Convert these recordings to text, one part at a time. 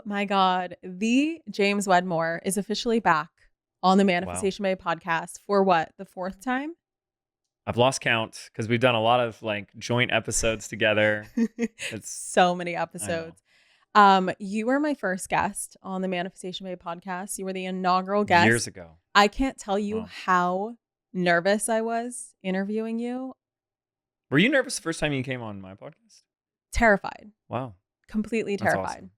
my God. The James Wedmore is officially back on the Wow. Manifestation Bay podcast for what? The fourth time? I've lost count because we've done a lot of like joint episodes together. It's, So many I know, episodes. You were my first guest on the Manifestation Bay podcast. You were the inaugural years guest. ago. I can't tell you Wow. how nervous I was interviewing you. Were you nervous the first time you came on my podcast? Terrified, Wow. completely That's terrified. awesome.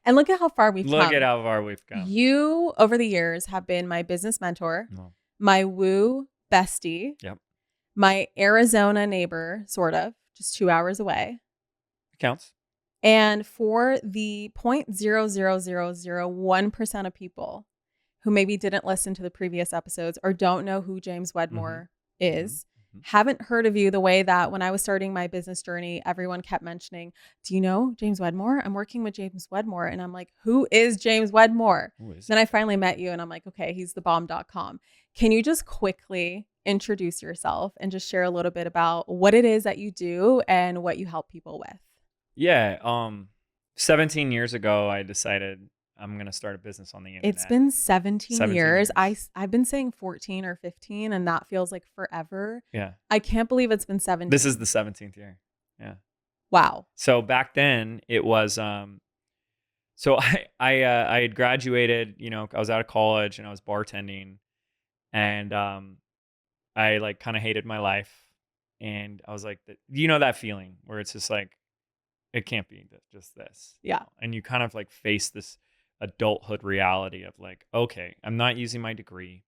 And look at how far we've Look at come. how far we've come. You, over the years, have been my business mentor, No. my woo bestie, Yep. my Arizona neighbor, sort of, just 2 hours away. It counts. And for the 0.00001% of people who maybe didn't listen to the previous episodes or don't know who James Wedmore is, haven't heard of you the way that when I was starting my business journey, everyone kept mentioning, do you know James Wedmore? I'm working with James Wedmore. And I'm like, who is James Wedmore? Then I finally met you and I'm like, okay, he's thebomb.com. Can you just quickly introduce yourself and just share a little bit about what it is that you do and what you help people with? Yeah. 17 years ago, I decided I'm going to start a business on the internet. It's been 17 years. years. I've been saying 14 or 15 and that feels like forever. Yeah. I can't believe it's been 17. This is the 17th year. Yeah. Wow. So back then it was, so I had graduated, I was out of college and I was bartending and, I like kind of hated my life and I was like, that feeling where it's just like, it can't be just this. Yeah. And you kind of like face this adulthood reality of like, okay, I'm not using my degree.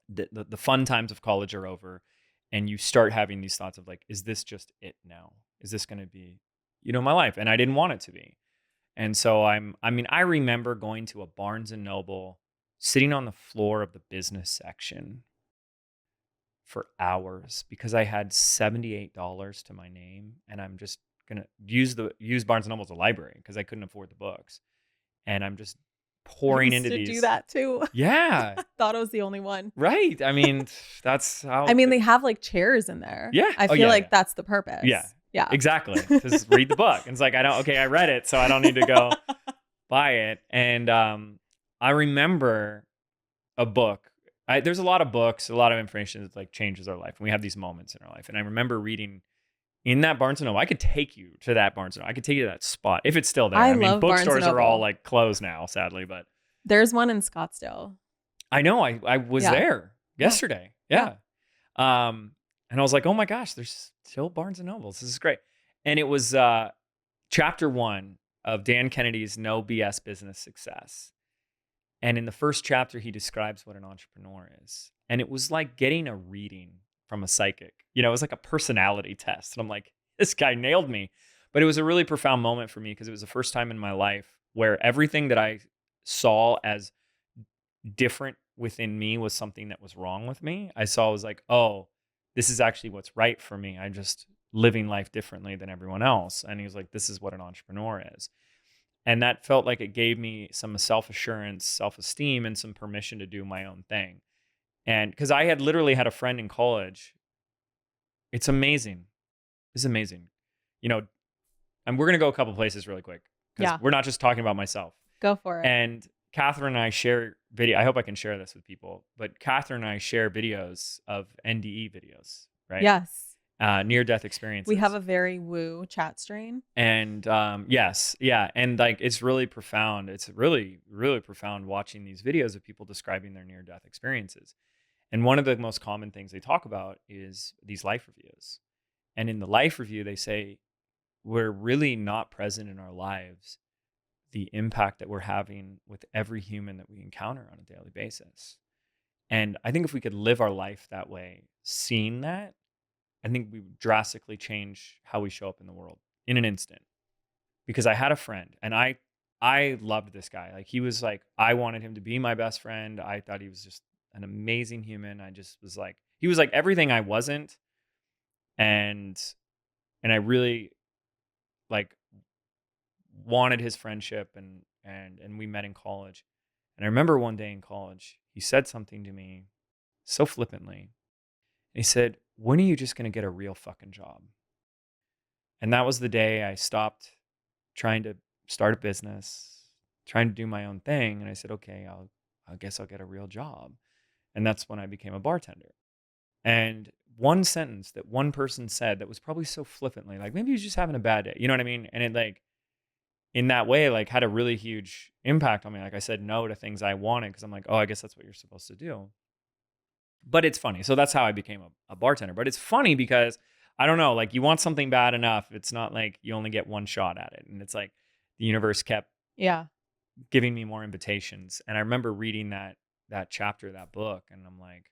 The fun times of college are over. And you start having these thoughts of like, is this just it now? Is this going to be, my life? And I didn't want it to be. And so I remember going to a Barnes and Noble, sitting on the floor of the business section for hours because I had $78 to my name and I'm just gonna use Barnes and Noble as a library because I couldn't afford the books. And I'm just pouring I used into to these. do that too. Yeah. Thought I was the only one. Right. I mean, that's how they have like chairs in there. Yeah. I feel like that's the purpose. Yeah. Yeah. Exactly. Just read the book. And it's like, I read it, so I don't need to go buy it. And I remember a book. There's a lot of books, a lot of information that like changes our life. And we have these moments in our life. And I remember reading in that Barnes and Noble. I could take you to that Barnes and Noble. I could take you to that spot if it's still there. I love bookstores are all like closed now, sadly, but there's one in Scottsdale. I know. I was there yesterday. Yeah. And I was like, oh my gosh, there's still Barnes and Nobles. This is great. And it was chapter 1 of Dan Kennedy's No BS Business Success. And in the first chapter, he describes what an entrepreneur is. And it was like getting a reading from a psychic. It was like a personality test. And I'm like, this guy nailed me. But it was a really profound moment for me because it was the first time in my life where everything that I saw as different within me was something that was wrong with me. I was like, oh, this is actually what's right for me. I'm just living life differently than everyone else. And he was like, this is what an entrepreneur is. And that felt like it gave me some self-assurance, self-esteem, and some permission to do my own thing. And because I had literally had a friend in college. It's amazing. It's amazing. And we're going to go a couple places really quick. Because we're not just talking about myself. Go for it. And Catherine and I share video. I hope I can share this with people. But Catherine and I share videos of NDE videos, right? Yes. Near-death experiences. We have a very woo chat strain. And yes, yeah. And like, it's really profound. It's really, really profound watching these videos of people describing their near-death experiences. And one of the most common things they talk about is these life reviews. And in the life review, they say, we're really not present in our lives the impact that we're having with every human that we encounter on a daily basis. And I think if we could live our life that way, seeing that, I think we would drastically change how we show up in the world in an instant. Because I had a friend and I loved this guy. Like he was like, I wanted him to be my best friend. I thought he was just an amazing human. I just was like, he was like everything I wasn't. And I really like wanted his friendship and we met in college. And I remember one day in college, he said something to me so flippantly. He said, when are you just going to get a real fucking job? And that was the day I stopped trying to start a business, trying to do my own thing. And I said, okay, I guess I'll get a real job. And that's when I became a bartender. And one sentence that one person said that was probably so flippantly, like maybe he was just having a bad day. You know what I mean? And it like in that way, like had a really huge impact on me. Like I said no to things I wanted because I'm like, oh, I guess that's what you're supposed to do. But it's funny. So that's how I became a bartender. But it's funny because I don't know, like you want something bad enough. It's not like you only get one shot at it. And it's like the universe kept Yeah. giving me more invitations. And I remember reading that chapter, that book, and I'm like,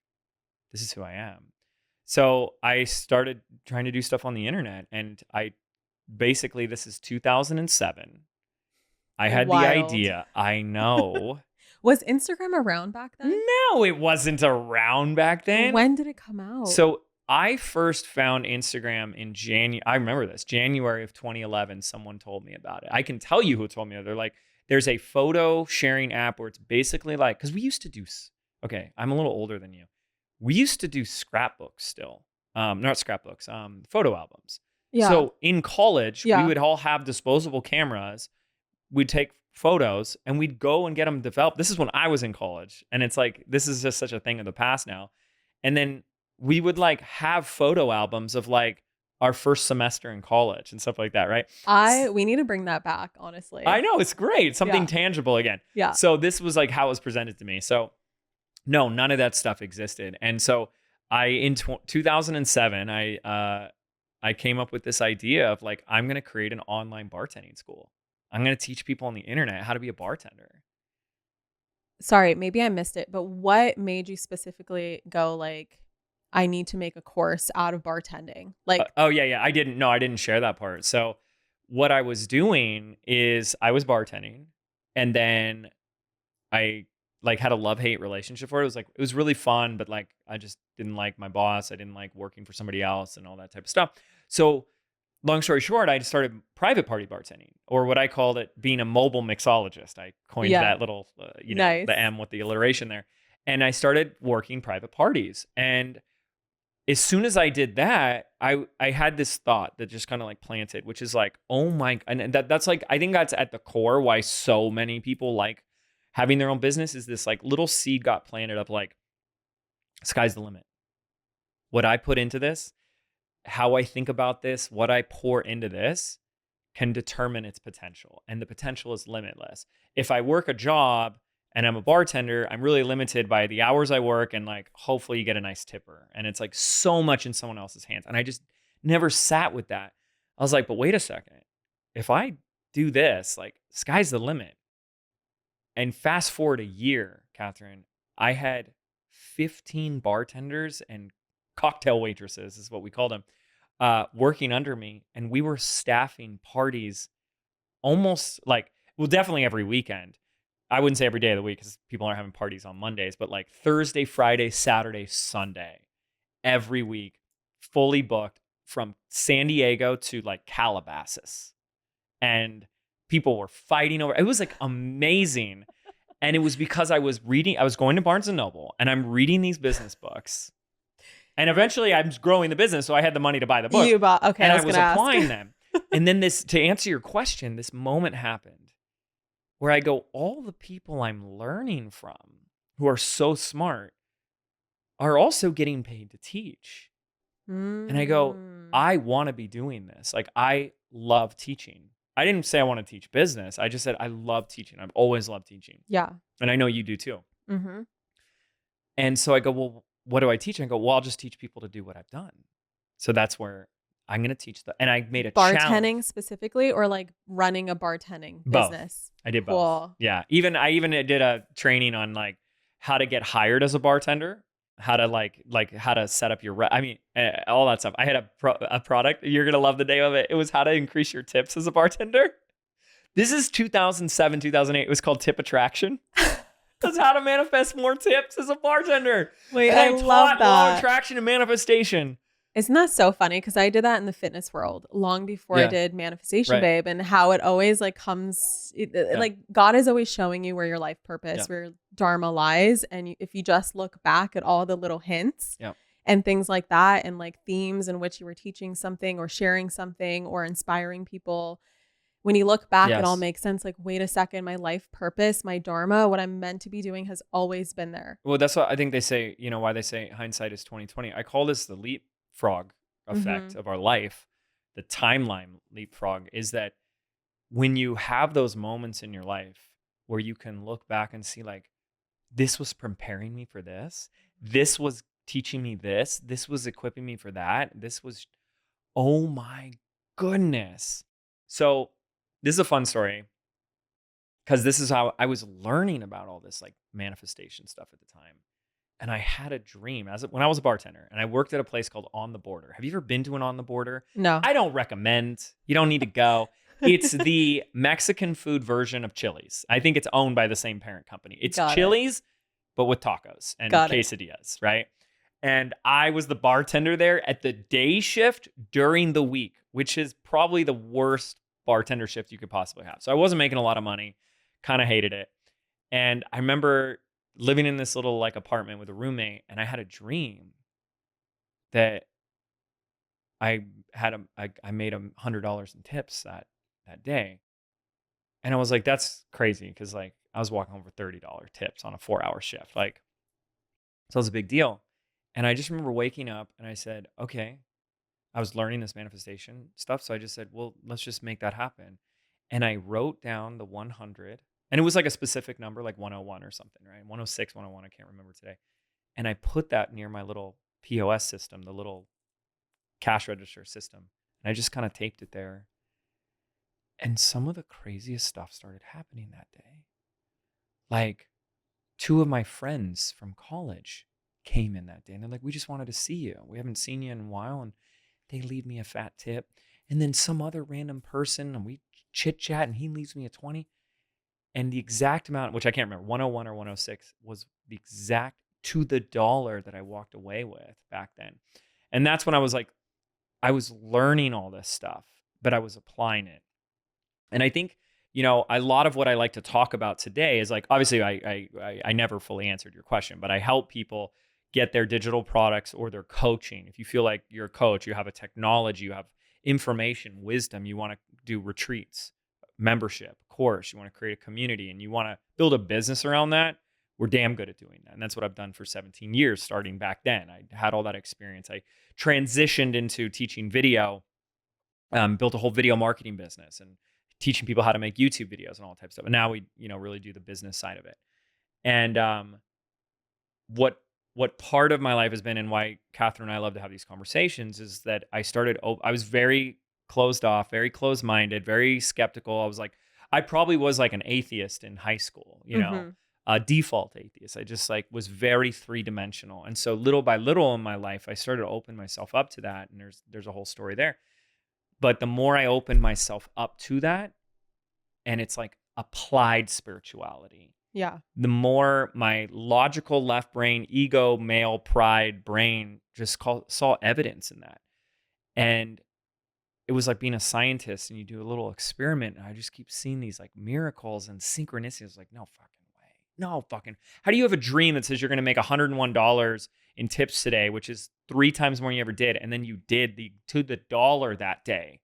this is who I am. So I started trying to do stuff on the internet, and I basically, this is 2007. I had the Wild. idea. I know. Was Instagram around back then? No, it wasn't around back then. When did it come out? So I first found Instagram in January. I remember this, January of 2011. Someone told me about it. I can tell you who told me. They're like, there's a photo sharing app where it's basically like, because we used to do, okay, I'm a little older than you. We used to do scrapbooks still. Not scrapbooks, photo albums. Yeah. So in college, Yeah. we would all have disposable cameras. We'd take photos and we'd go and get them developed. This is when I was in college. And it's like, this is just such a thing of the past now. And then we would like have photo albums of like our first semester in college and stuff like that, right? We need to bring that back, honestly. I know, it's great. Something tangible again. Yeah. So this was like how it was presented to me. So no, none of that stuff existed. And so in 2007, I came up with this idea of like, I'm going to create an online bartending school. I'm going to teach people on the internet how to be a bartender. Sorry, maybe I missed it, but what made you specifically go like, I need to make a course out of bartending? Like, yeah. I didn't share that part. So what I was doing is I was bartending, and then I like had a love-hate relationship for it. It was like, it was really fun, but like, I just didn't like my boss. I didn't like working for somebody else and all that type of stuff. So long story short, I started private party bartending, or what I called it being a mobile mixologist. I coined that little, Nice. the M with the alliteration there. And I started working private parties. And as soon as I did that, I had this thought that just kind of like planted, which is like, oh my, and that's like, I think that's at the core why so many people like having their own business, is this like little seed got planted of like, sky's the limit. What I put into this, how I think about this, what I pour into this can determine its potential. And the potential is limitless. If I work a job and I'm a bartender, I'm really limited by the hours I work, and like, hopefully you get a nice tipper. And it's like so much in someone else's hands. And I just never sat with that. I was like, but wait a second. If I do this, like, sky's the limit. And fast forward a year, Catherine, I had 15 bartenders and cocktail waitresses is what we called them, working under me. And we were staffing parties almost like, well, definitely every weekend. I wouldn't say every day of the week because people aren't having parties on Mondays, but like Thursday, Friday, Saturday, Sunday, every week, fully booked from San Diego to like Calabasas. And people were fighting over it. Was like amazing. And it was because I was going to Barnes and Noble and I'm reading these business books. And eventually I'm growing the business. So I had the money to buy the books. You bought, okay. And I was applying them. And then to answer your question, this moment happened where I go, all the people I'm learning from who are so smart are also getting paid to teach. And I go, I want to be doing this. Like, I love teaching. I didn't say I want to teach business. I just said I love teaching. I've always loved teaching. Yeah. And I know you do too. Mm-hmm. And so I go, well, what do I teach? I go, well, I'll just teach people to do what I've done. So that's where I'm going to teach and I made a bartending challenge. Specifically, or like running a bartending Both. business? I did both. Cool. Yeah. I even did a training on like how to get hired as a bartender, how to like how to set up your, all that stuff. I had a product. You're going to love the name of it. It was how to increase your tips as a bartender. This is 2007, 2008. It was called Tip Attraction. That's how to manifest more tips as a bartender. Wait, and I love that. Law of attraction and manifestation. Isn't that so funny? Because I did that in the fitness world long before I did Manifestation Babe, and how it always like comes, like God is always showing you where your life purpose, where your dharma lies. And if you just look back at all the little hints and things like that, and like themes in which you were teaching something or sharing something or inspiring people, when you look back, it all Yes. makes sense. Like, wait a second, my life purpose, my dharma, what I'm meant to be doing has always been there. Well, that's what I think they say, why they say hindsight is 2020. I call this the leapfrog effect Mm-hmm. of our life. The timeline leapfrog is that when you have those moments in your life where you can look back and see like, this was preparing me for this. This was teaching me this. This was equipping me for that. This was, oh my goodness. So this is a fun story because this is how I was learning about all this like manifestation stuff at the time. And I had a dream when I was a bartender and I worked at a place called On the Border. Have you ever been to an On the Border? No. I don't recommend. You don't need to go. It's the Mexican food version of Chili's. I think it's owned by the same parent company. It's Got it. Chili's, but with tacos and Got it. quesadillas, right? And I was the bartender there at the day shift during the week, which is probably the worst bartender shift you could possibly have. So I wasn't making a lot of money, kind of hated it. And I remember living in this little like apartment with a roommate, and I had a dream that I made $100 in tips that day. And I was like, that's crazy because like I was walking home for $30 tips on a 4-hour shift. Like, so it was a big deal. And I just remember waking up and I said, okay, I was learning this manifestation stuff. So I just said, well, let's just make that happen. And I wrote down the 100, and it was like a specific number, like 101 or something, right? 106, 101, I can't remember today. And I put that near my little POS system, the little cash register system. And I just kind of taped it there. And some of the craziest stuff started happening that day. Like, two of my friends from college came in that day and they're like, we just wanted to see you. We haven't seen you in a while. And they leave me a fat tip. And then some other random person, and we chit chat, and he leaves me a 20. And the exact amount, which I can't remember, 101 or 106, was the exact to the dollar that I walked away with back then. And that's when I was like, I was learning all this stuff, but I was applying it. And I think, a lot of what I like to talk about today is like, obviously I never fully answered your question, but I help people get their digital products or their coaching. If you feel like you're a coach, you have a technology, you have information, wisdom, you want to do retreats, membership, course, you want to create a community, and you want to build a business around that, we're damn good at doing that. And that's what I've done for 17 years, starting back then. I had all that experience. I transitioned into teaching video, built a whole video marketing business and teaching people how to make YouTube videos and all that type of stuff. And now we, really do the business side of it. And what part of my life has been, and why Catherine and I love to have these conversations, is that I was very closed off, very closed minded, very skeptical. I probably was like an atheist in high school, Mm-hmm. a default atheist. I just like was very 3-dimensional. And so little by little in my life, I started to open myself up to that. And there's a whole story there. But the more I opened myself up to that, and it's like applied spirituality, Yeah. the more my logical left brain, ego, male pride brain just saw evidence in that. And it was like being a scientist and you do a little experiment, and I just keep seeing these like miracles and synchronicities. Like, no fucking way. No fucking. How do you have a dream that says you're going to make $101 in tips today, which is 3 times more than you ever did, and then you did to the dollar that day,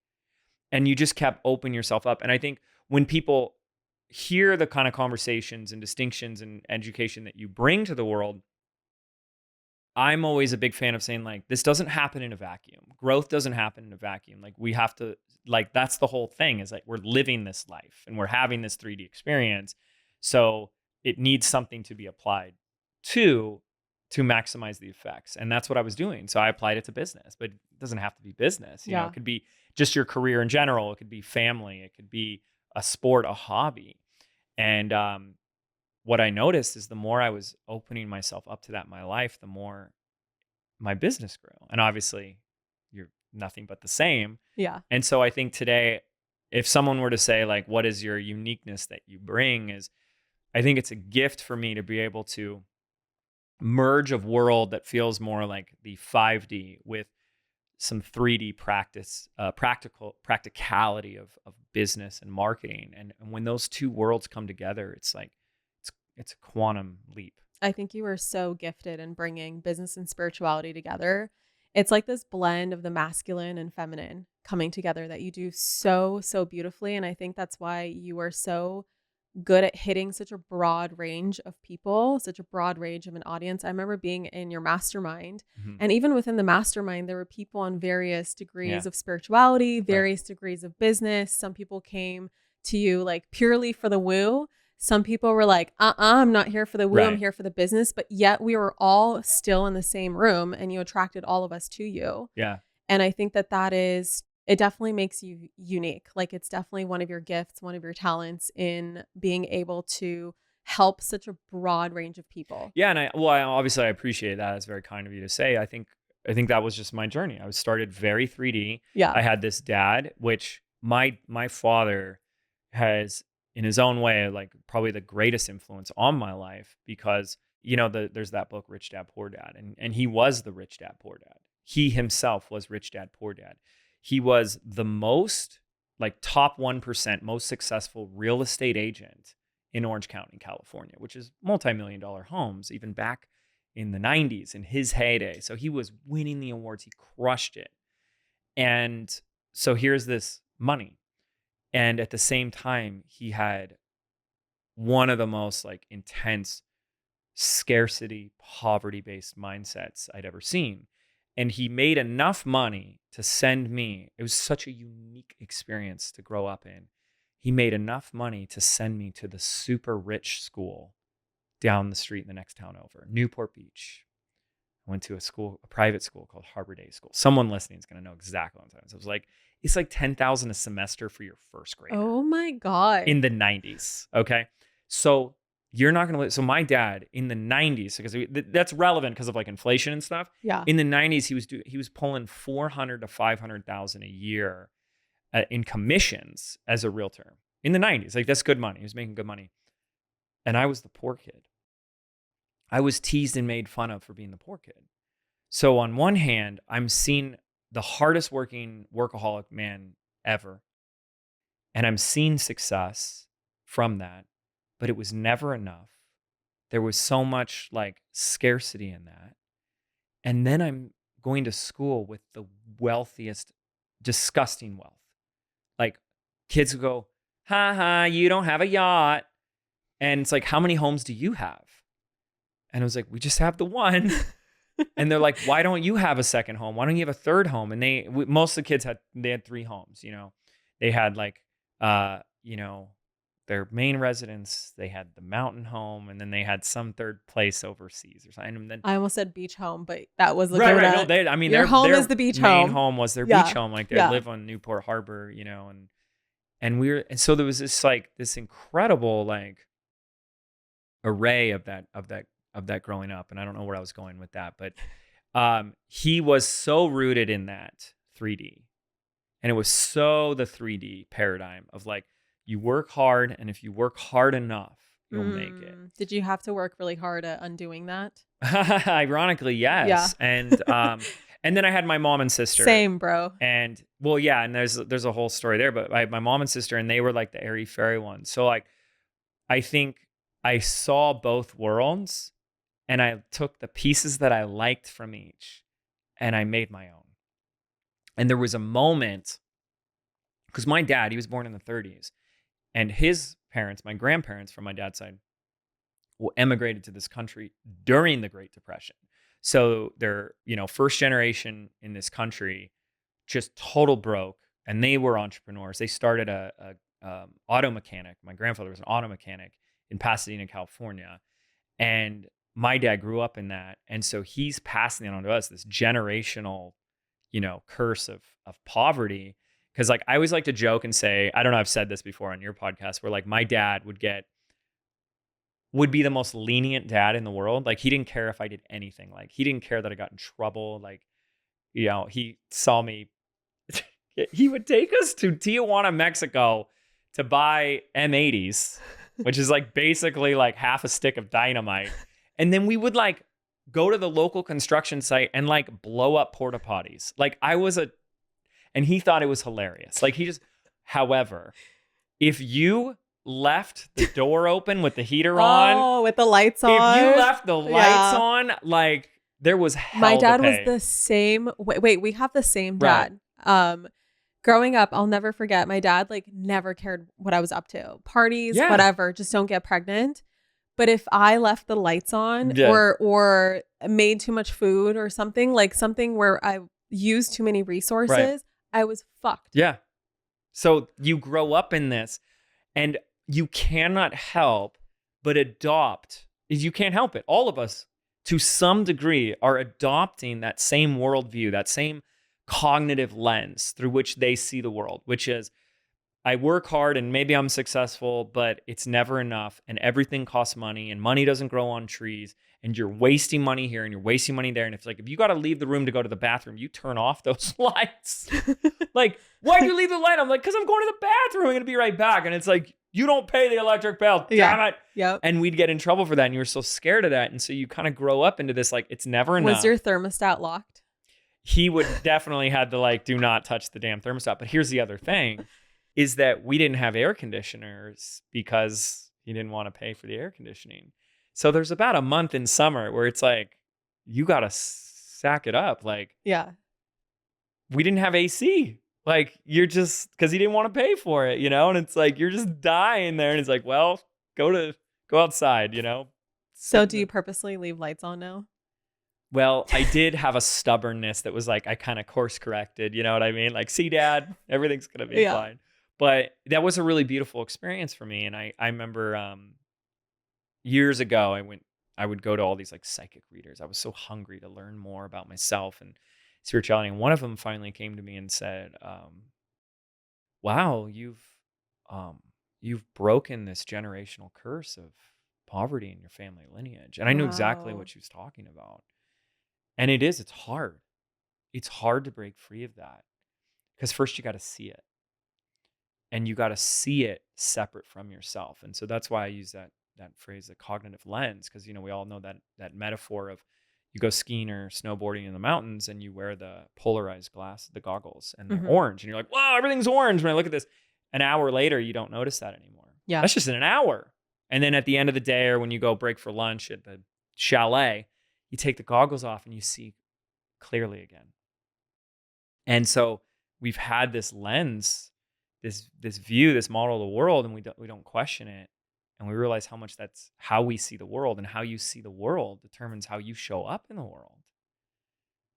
and you just kept opening yourself up? And I think when people hear the kind of conversations and distinctions and education that you bring to the world, I'm always a big fan of saying, like, this doesn't happen in a vacuum. Growth doesn't happen in a vacuum. Like, we have to, like, that's the whole thing, is like, we're living this life and we're having this 3D experience. So it needs something to be applied to maximize the effects. And that's what I was doing. So I applied it to business, but it doesn't have to be business. Yeah. It could be just your career in general. It could be family. It could be a sport, a hobby. And what I noticed is the more I was opening myself up to that in my life, the more my business grew. And obviously, you're nothing but the same. Yeah. And so I think today, if someone were to say, like, what is your uniqueness that you bring, is I think it's a gift for me to be able to merge a world that feels more like the 5D with some 3D practicality of business and marketing. And when those two worlds come together, it's like, it's a quantum leap. I think you were so gifted in bringing business and spirituality together. It's like this blend of the masculine and feminine coming together that you do so, so beautifully. And I think that's why you are so good at hitting such a broad range of people, such a broad range of an audience. I remember being in your mastermind, Mhm. and even within the mastermind, there were people on various Yeah. degrees of spirituality, Right. various degrees of business. Some people came to you like purely for the woo. Some people were like, I'm not here for the woo, I'm Right. here for the business. But yet we were all still in the same room and you attracted all of us to you. Yeah. And I think that that is, it definitely makes you unique. Like it's definitely one of your gifts, one of your talents in being able to help such a broad range of people. Yeah, and I obviously I appreciate that. It's very kind of you to say. I think that was just my journey. I was started very 3D. Yeah. I had this dad, which my father has in his own way like probably the greatest influence on my life because there's that book Rich Dad Poor Dad, and he was the rich dad poor dad. He himself was rich dad poor dad. He was the most like top 1% most successful real estate agent in Orange County, California, which is multi-million dollar homes, even back in the 90s in his heyday. So he was winning the awards. He crushed it. And so here's this money. And at the same time, he had one of the most like intense scarcity, poverty based mindsets I'd ever seen. And he made enough money to send me. It was such a unique experience to grow up in. He made enough money to send me to the super rich school down the street in the next town over, Newport Beach. I went to a private school called Harbor Day School. Someone listening is going to know exactly what I'm talking about. So it was like, it's like $10,000 a semester for your first grader Oh my God. in the 90s. Okay. So you're not going to, so my dad in the 90s, because that's relevant because of like inflation and stuff. Yeah. In the 90s, he was pulling 400 to 500,000 a year in commissions as a realtor in the 90s. Like that's good money. He was making good money. And I was the poor kid. I was teased and made fun of for being the poor kid. So on one hand, I'm seeing the hardest working workaholic man ever. And I'm seeing success from that, but it was never enough. There was so much like scarcity in that. And then I'm going to school with the wealthiest, disgusting wealth. Like kids would go, ha ha, you don't have a yacht. And it's like, how many homes do you have? And I was like, we just have the one. And they're like, why don't you have a second home? Why don't you have a third home? And most of the kids had 3 homes, they had like, their main residence, they had the mountain home, and then they had some third place overseas or something. And then I almost said beach home, but that was right. No, your home their is the beach main home. home was their Yeah. beach home. Like they Yeah. live on Newport Harbor, and so there was this incredible like array of that growing up. And I don't know where I was going with that, but he was so rooted in that 3D. And it was so the 3D paradigm of like, you work hard, and if you work hard enough, you'll make it. Did you have to work really hard at undoing that? Ironically, yes. Yeah. And then I had my mom and sister. Same, bro. And well, yeah, and there's a whole story there, but I had my mom and sister, and they were like the airy fairy ones. So like, I think I saw both worlds, and I took the pieces that I liked from each, and I made my own. And there was a moment, because my dad, he was born in the 30s, and his parents, my grandparents from my dad's side, emigrated to this country during the Great Depression. So they're, first generation in this country, just total broke, and they were entrepreneurs. They started a auto mechanic. My grandfather was an auto mechanic in Pasadena, California, and my dad grew up in that, and so he's passing it on to us, this generational, curse of poverty. Because like I always like to joke and say, I don't know, I've said this before on your podcast, where like my dad would be the most lenient dad in the world. Like he didn't care if I did anything. Like he didn't care that I got in trouble. Like, he saw me. He would take us to Tijuana, Mexico to buy M80s, which is like basically like half a stick of dynamite. And then we would like go to the local construction site and like blow up porta potties. Like and he thought it was hilarious. Like however, if you left the door open with the heater on, with the lights on. if you left the lights on, like There was My hell to dad was pay. the same. Wait, we have the same Right. dad. Growing up, I'll never forget. My dad like never cared what I was up to. Parties, Yeah. whatever, just don't get pregnant. But if I left the lights on Yeah. or made too much food or something, like something where I used too many Right. resources, I was fucked. Yeah. So you grow up in this, and you cannot help but adopt. You can't help it. All of us, to some degree, are adopting that same worldview, that same cognitive lens through which they see the world, which is, I work hard and maybe I'm successful, but it's never enough. And everything costs money, and money doesn't grow on trees. And you're wasting money here and you're wasting money there. And it's like, if you got to leave the room to go to the bathroom, you turn off those lights. Like, why'd you leave the light? I'm like, because I'm going to the bathroom. I'm going to be right back. And it's like, you don't pay the electric bill. Damn it. Yep. And we'd get in trouble for that. And you were so scared of that. And so you kind of grow up into this, like, it's never enough. Was your thermostat locked? He would definitely had to like, do not touch the damn thermostat. But here's the other thing, is that we didn't have air conditioners because he didn't want to pay for the air conditioning. So there's about a month in summer where it's like, you got to sack it up. Like, Yeah. we didn't have AC. Like, you're just, because he didn't want to pay for it, And it's like, you're just dying there. And it's like, well, go outside, So Sit do in you the- purposely leave lights on now? Well, I did have a stubbornness that was like, I kind of course corrected, you know what I mean? Like, see, Dad, everything's going to be Yeah. fine. But that was a really beautiful experience for me. And I remember years ago, I would go to all these like psychic readers. I was so hungry to learn more about myself and spirituality. And one of them finally came to me and said, wow, you've broken this generational curse of poverty in your family lineage. And I knew exactly Wow. what she was talking about. And it's hard. It's hard to break free of that, because first you got to see it, and you got to see it separate from yourself. And so that's why I use that phrase, the cognitive lens, because we all know that metaphor of, you go skiing or snowboarding in the mountains and you wear the polarized the goggles, and they're Mhm. orange, and you're like, wow, everything's orange. When I look at this, an hour later, you don't notice that anymore. Yeah. That's just in an hour. And then at the end of the day, or when you go break for lunch at the chalet, you take the goggles off and you see clearly again. And so we've had this lens, this view, this model of the world, and we don't question it. And we realize how much that's how we see the world, and how you see the world determines how you show up in the world.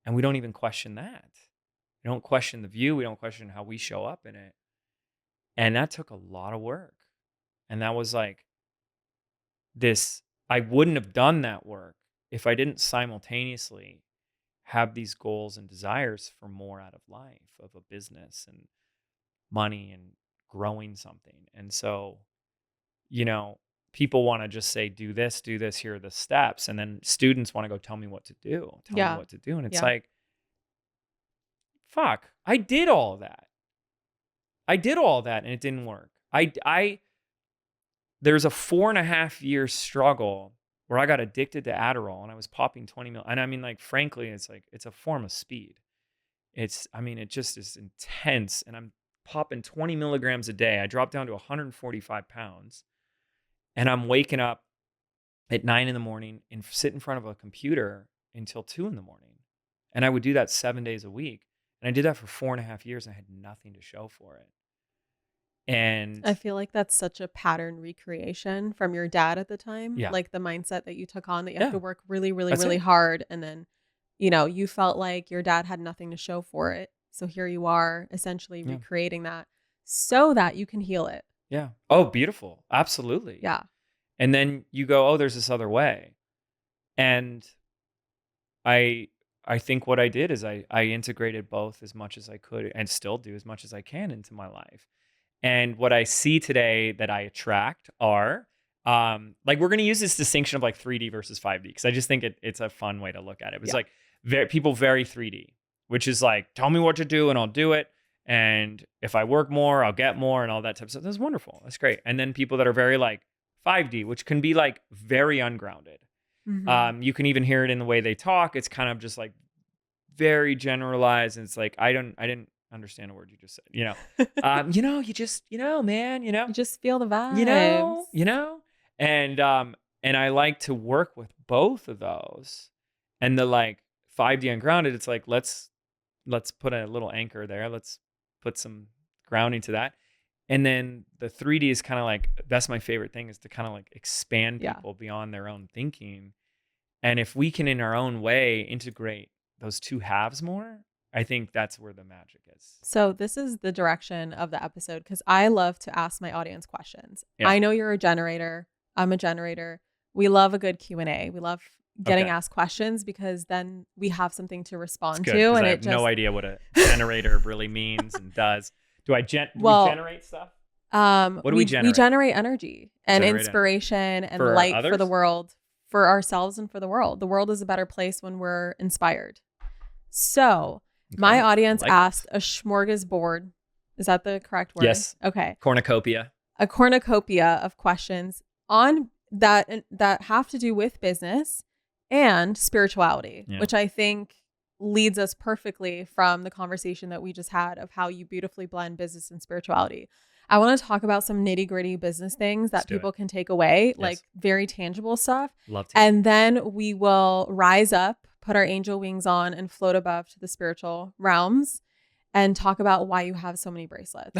And we don't even question that. We don't question the view. We don't question how we show up in it. And that took a lot of work. And that was like this, I wouldn't have done that work if I didn't simultaneously have these goals and desires for more out of life, of a business and money and growing something. And so, people want to just say, do this, here are the steps. And then students want to go, tell me what to do. Yeah. And it's Yeah. like, fuck, I did all of that. And it didn't work. There's a 4.5 year struggle where I got addicted to Adderall, and I was popping 20 mil. And I mean, like, frankly, it's like, it's a form of speed. It just is intense. And I'm popping 20 milligrams a day. I dropped down to 145 pounds, and I'm waking up at 9 a.m. and sit in front of a computer until 2 a.m. And I would do that 7 days a week. And I did that for 4.5 years, and I had nothing to show for it. And I feel like that's such a pattern recreation from your dad at the time. Yeah. Like the mindset that you took on, that you have Yeah. to work really, really, That's really it. hard. And then, you felt like your dad had nothing to show for it. So here you are essentially Yeah. recreating that so that you can heal it. Yeah. Oh, beautiful. Absolutely. Yeah. And then you go, oh, there's this other way. And I think what I did is I integrated both as much as I could, and still do as much as I can, into my life. And what I see today that I attract are, like, we're going to use this distinction of like 3D versus 5D, because I just think it's a fun way to look at it. It was Yeah. like people very 3D, which is like, tell me what to do and I'll do it. And if I work more, I'll get more, and all that type of stuff. That's wonderful. That's great. And then people that are very like 5D, which can be like very ungrounded. Mhm. You can even hear it in the way they talk. It's kind of just like very generalized. And it's like, I didn't understand a word you just said, you just, man, You just feel the vibes. and I like to work with both of those. And the like 5D ungrounded, it's like, let's put a little anchor there. Let's put some grounding to that. And then the 3D is kind of like, that's my favorite thing, is to kind of like expand Yeah. people beyond their own thinking. And if we can, in our own way, integrate those two halves more, I think that's where the magic is. So this is the direction of the episode, because I love to ask my audience questions. Yeah. I know you're a generator. I'm a generator. We love a good Q&A. We love getting asked questions, because then we have something to respond good, to. And I have no idea what a generator really means and does. Do we generate stuff? What do we generate? We generate energy and inspiration and for light others? for the world, for ourselves and for the world. The world is a better place when we're inspired. So my audience asked a smorgasbord. Is that the correct word? Yes. Okay. Cornucopia. A cornucopia of questions on that have to do with business and spirituality, which I think leads us perfectly from the conversation that we just had of how you beautifully blend business and spirituality. I want to talk about some nitty-gritty business things that people can take away, like very tangible stuff. Love to. And then we will rise up, put our angel wings on, and float above to the spiritual realms and talk about why you have so many bracelets.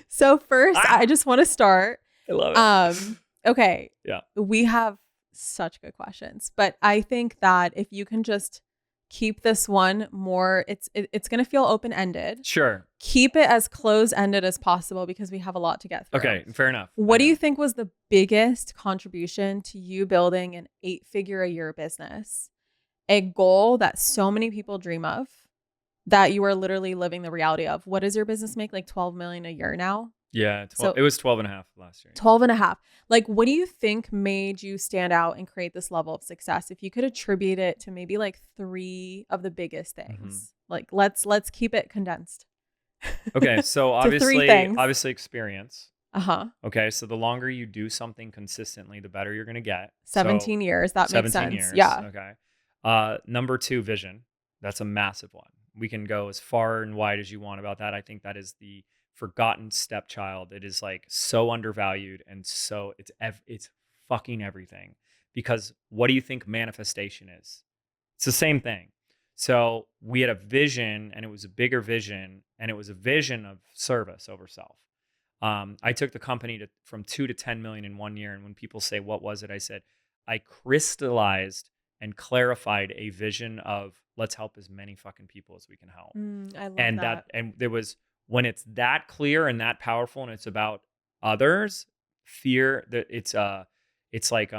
So first, I just want to start. I love it. Okay. Yeah. We have such good questions, but I think that if you can just keep this one more, it's going to feel open-ended. Sure. Keep it as close-ended as possible, because we have a lot to get through. Okay, fair enough. What do you think was the biggest contribution to you building an 8-figure-a-year business? A goal that so many people dream of, that you are literally living the reality of. What does your business make? Like 12 million a year now? Yeah, it was 12 and a half last year. 12 and a half. Like, what do you think made you stand out and create this level of success? If you could attribute it to maybe like 3 of the biggest things, like let's keep it condensed. Okay, so obviously experience. Okay, so the longer you do something consistently, the better you're going to get. 17 years. That makes sense. 17 years. Yeah. Okay. Number 2, vision. That's a massive one. We can go as far and wide as you want about that. I think that is the forgotten stepchild. It is like so undervalued, and so it's fucking everything. Because what do you think manifestation is? It's the same thing. So we had a vision, and it was a bigger vision, and it was a vision of service over self. I took the company from 2 to 10 million in 1 year. And when people say, what was it? I said, I crystallized and clarified a vision of, let's help as many fucking people as we can help. I love that. And there was, when it's that clear and that powerful, and it's about others, fear, that it's like,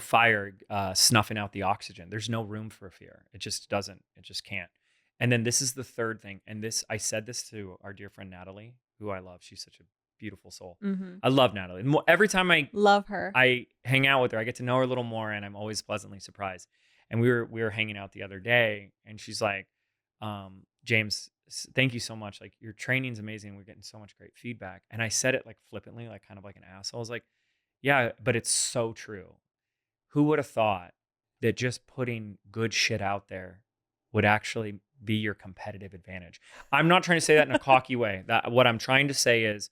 fire snuffing out the oxygen. There's no room for fear. It just can't. And then this is the third thing. And I said this to our dear friend, Natalie, who I love. She's such a beautiful soul. I love Natalie. Every time I love her, I hang out with her, I get to know her a little more, and I'm always pleasantly surprised. And we were hanging out the other day, and she's like, James, thank you so much. Like, your training's amazing. We're getting so much great feedback. And I said it like flippantly, like kind of like an asshole. I was like, yeah, but it's so true. Who would have thought that just putting good shit out there would actually be your competitive advantage? I'm not trying to say that in a cocky way. That what I'm trying to say is,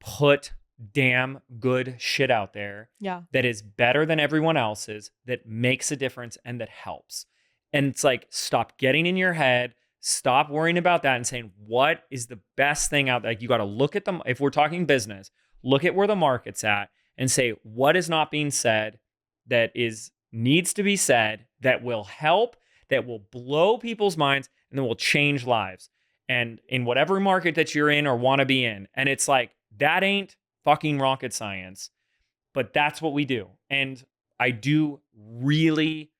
put damn good shit out there that is better than everyone else's, that makes a difference and that helps. And it's like, stop getting in your head, stop worrying about that, and saying, what is the best thing out there? Like, you got to look at them. If we're talking business, look at where the market's at and say, what is not being said that needs to be said, that will help, that will blow people's minds, and that will change lives. And in whatever market that you're in or want to be in. And it's like, that ain't fucking rocket science, but that's what we do. And I do really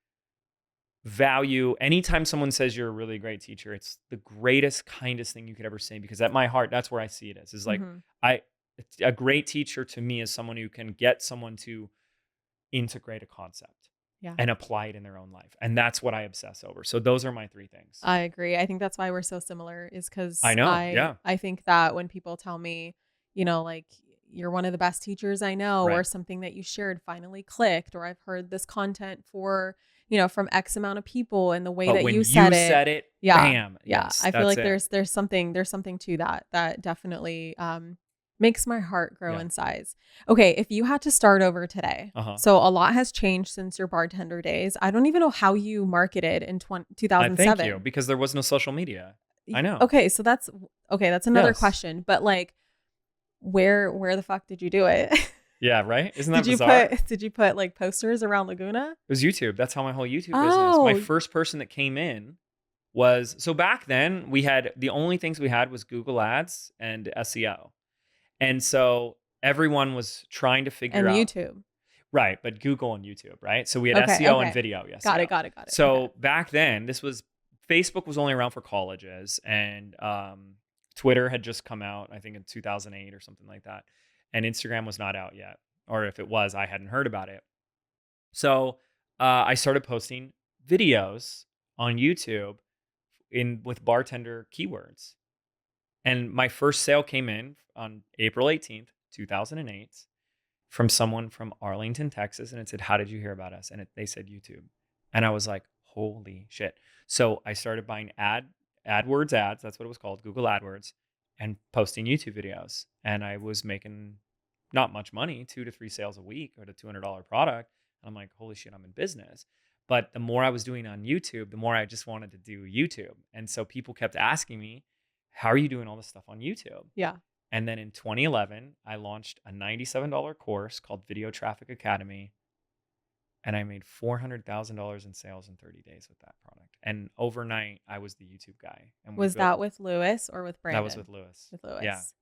value anytime someone says you're a really great teacher. It's the greatest, kindest thing you could ever say, because at my heart, that's where I see it as. Is like, a great teacher to me is someone who can get someone to integrate a concept and apply it in their own life. And that's what I obsess over. So those are my 3 things. I agree. I think that's why we're so similar, is because I know. I think that when people tell me, like, you're one of the best teachers I know, or something that you shared finally clicked, or I've heard this content from X amount of people, and the way that you said it, bam. Yeah. Yes, I feel like there's something to that definitely Makes my heart grow Yeah. in size. Okay, if you had to start over today, so a lot has changed since your bartender days. I don't even know how you marketed in I thank you 2007. because there was no social media. I know. Okay, so that's another Yes. question. But like, where the fuck did you do it? Yeah, right? Isn't that Did you bizarre? put like posters around Laguna? It was YouTube. That's how my whole YouTube business. My Oh, first person that came in was so back then we had the only things we had was Google Ads and SEO. And so everyone was trying to figure and out YouTube. right, but Google and YouTube, right? So we had Okay, SEO and okay. video, yes. Got it. Okay. So back then, Facebook was only around for colleges, and Twitter had just come out, I think in 2008 or something like that, and Instagram was not out yet, or if it was, I hadn't heard about it. So I started posting videos on YouTube with bartender keywords, and my first sale came in on April 18th, 2008 from someone from Arlington, Texas. And it said, "How did you hear about us?" And they said YouTube. And I was like, holy shit. So I started buying AdWords ads. That's what it was called, Google AdWords, and posting YouTube videos. And I was making not much money, 2 to 3 sales a week at a $200 product. And I'm like, holy shit, I'm in business. But the more I was doing on YouTube, the more I just wanted to do YouTube. And so people kept asking me, how are you doing all this stuff on YouTube? Yeah. And then in 2011, I launched a $97 course called Video Traffic Academy. And I made $400,000 in sales in 30 days with that product. And overnight, I was the YouTube guy. And Was that with Lewis or with Brandon? That was with Lewis. With Lewis.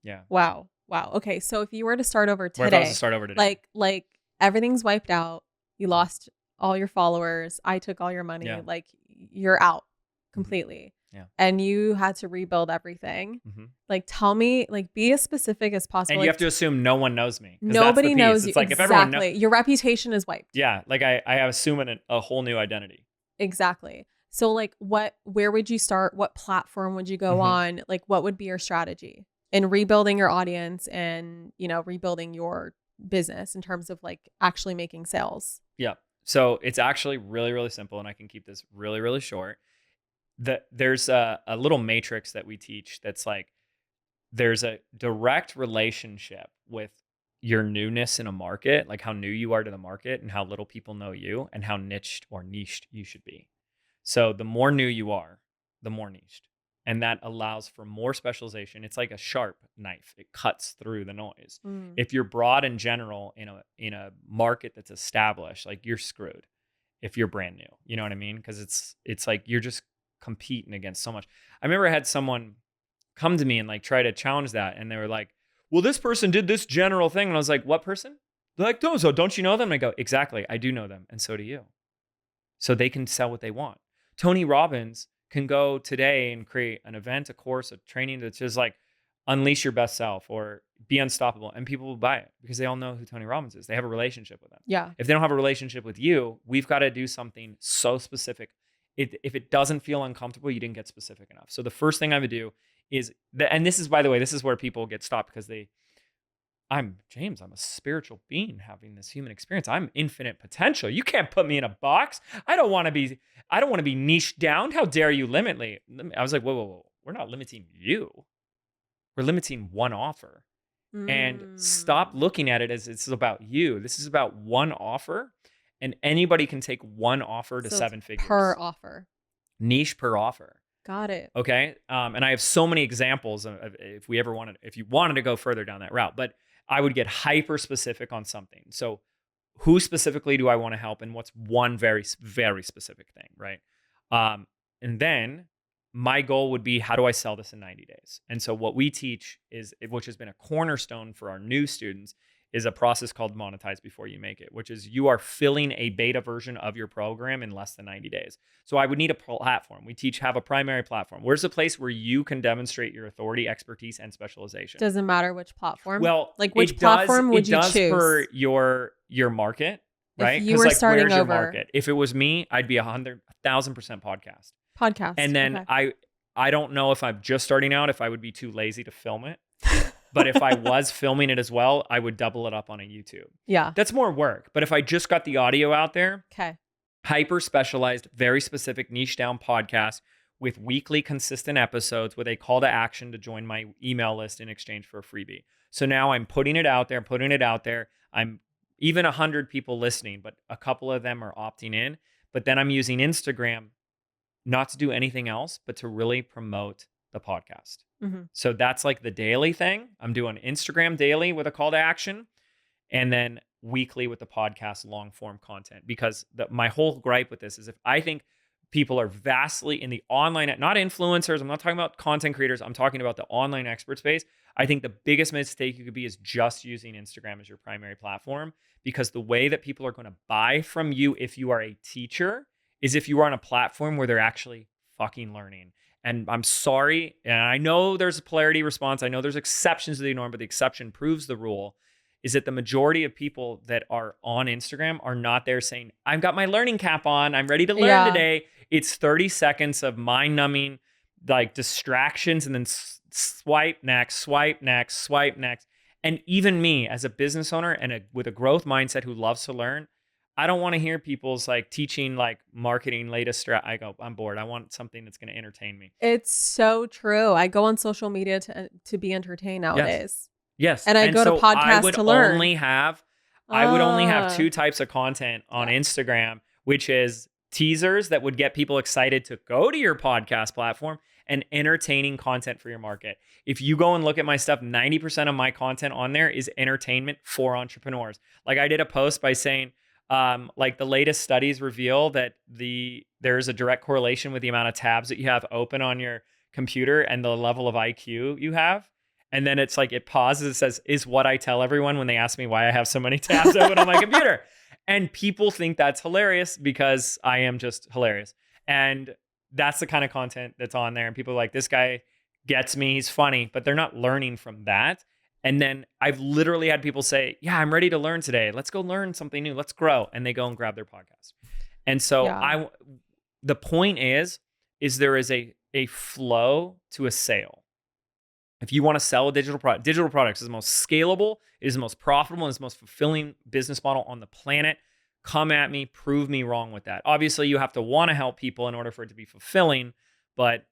Yeah. Wow. Okay. So if you were to start over Or if I was today, to start over today. like everything's wiped out, you lost all your followers, I took all your money, Yeah. like you're out completely. Yeah. And you had to rebuild everything. Like tell me, like be as specific as possible. And like, you have to assume no one knows me. Nobody knows you. It's like exactly. if everyone knows. Your reputation is wiped. Yeah. Like I assume a whole new identity. Exactly. So like where would you start? What platform would you go on? Like what would be your strategy in rebuilding your audience and, rebuilding your business in terms of like actually making sales? Yeah. So it's actually really, really simple, and I can keep this really, really short. There's a little matrix that we teach that's like there's a direct relationship with your newness in a market, like how new you are to the market and how little people know you and how niched you should be. So the more new you are, the more niched. And that allows for more specialization. It's like a sharp knife. It cuts through the noise. If you're broad in general in a market that's established, like you're screwed if you're brand new. You know what I mean? Because it's like you're just competing against so much. I remember I had someone come to me and like try to challenge that, and they were like, well, this person did this general thing. And I was like, what person? They're like, no, so don't you know them? And I go, exactly, I do know them, and so do you. So they can sell what they want. Tony Robbins can go today and create an event, a course, a training that's just like unleash your best self or be unstoppable, and people will buy it because they all know who Tony Robbins is. They have a relationship with him. Yeah. If they don't have a relationship with you, we've got to do something so specific. If it doesn't feel uncomfortable, you didn't get specific enough. So the first thing I would do is, and this is, by the way, this is where people get stopped because I'm James. I'm a spiritual being having this human experience. I'm infinite potential. You can't put me in a box. I don't want to be niched down. How dare you limit me? I was like, whoa. We're not limiting you. We're limiting one offer. And stop looking at it as it's about you. This is about one offer, and anybody can take one offer to 7 figures. Per offer. Niche per offer. Got it. Okay. And I have so many examples of if you wanted to go further down that route, but I would get hyper specific on something. So who specifically do I want to help? And what's one very, very specific thing, right? And then my goal would be, how do I sell this in 90 days? And so what we teach which has been a cornerstone for our new students, is a process called monetize before you make it, which is you are filling a beta version of your program in less than 90 days. So I would need a platform. We have a primary platform. Where's a place where you can demonstrate your authority, expertise, and specialization? Doesn't matter which platform. Well, like which platform would you choose? It does per your market, right? If you were starting where's over. Your market? If it was me, I'd be 1,000% podcast. And then I don't know if I'm just starting out, if I would be too lazy to film it. But if I was filming it as well, I would double it up on a YouTube. Yeah. That's more work. But if I just got the audio out there, okay, hyper specialized, very specific niche down podcast with weekly consistent episodes with a call to action to join my email list in exchange for a freebie. So now I'm putting it out there. I'm even 100 people listening, but a couple of them are opting in. But then I'm using Instagram not to do anything else, but to really promote the podcast. Mm-hmm. So that's like the daily thing. I'm doing Instagram daily with a call to action, and then weekly with the podcast long form content. Because my whole gripe with this is if I think people are vastly in the online, not influencers, I'm not talking about content creators, I'm talking about the online expert space. I think the biggest mistake you could be is just using Instagram as your primary platform, because the way that people are going to buy from you if you are a teacher is if you are on a platform where they're actually fucking learning. And I'm sorry, and I know there's a polarity response. I know there's exceptions to the norm, but the exception proves the rule, is that the majority of people that are on Instagram are not there saying, I've got my learning cap on, I'm ready to learn today. It's 30 seconds of mind-numbing like distractions, and then swipe next. And even me as a business owner and with a growth mindset who loves to learn, I don't want to hear people's like teaching like marketing latest I go, I'm bored. I want something that's going to entertain me. It's so true. I go on social media to be entertained nowadays. Yes. And I go to podcasts to learn. I would only have two types of content on Instagram, which is teasers that would get people excited to go to your podcast platform, and entertaining content for your market. If you go and look at my stuff, 90% of my content on there is entertainment for entrepreneurs. Like I did a post by saying, like the latest studies reveal that there's a direct correlation with the amount of tabs that you have open on your computer and the level of IQ you have. And then it's like, it pauses, it says, is what I tell everyone when they ask me why I have so many tabs open on my computer. And people think that's hilarious because I am just hilarious. And that's the kind of content that's on there. And people are like, this guy gets me, he's funny, but they're not learning from that. And then I've literally had people say, yeah, I'm ready to learn today. Let's go learn something new. Let's grow. And they go and grab their podcast. And so the point is there is a flow to a sale. If you want to sell a digital products is the most scalable, it is the most profitable, and it's the most fulfilling business model on the planet. Come at me, prove me wrong with that. Obviously, you have to want to help people in order for it to be fulfilling, but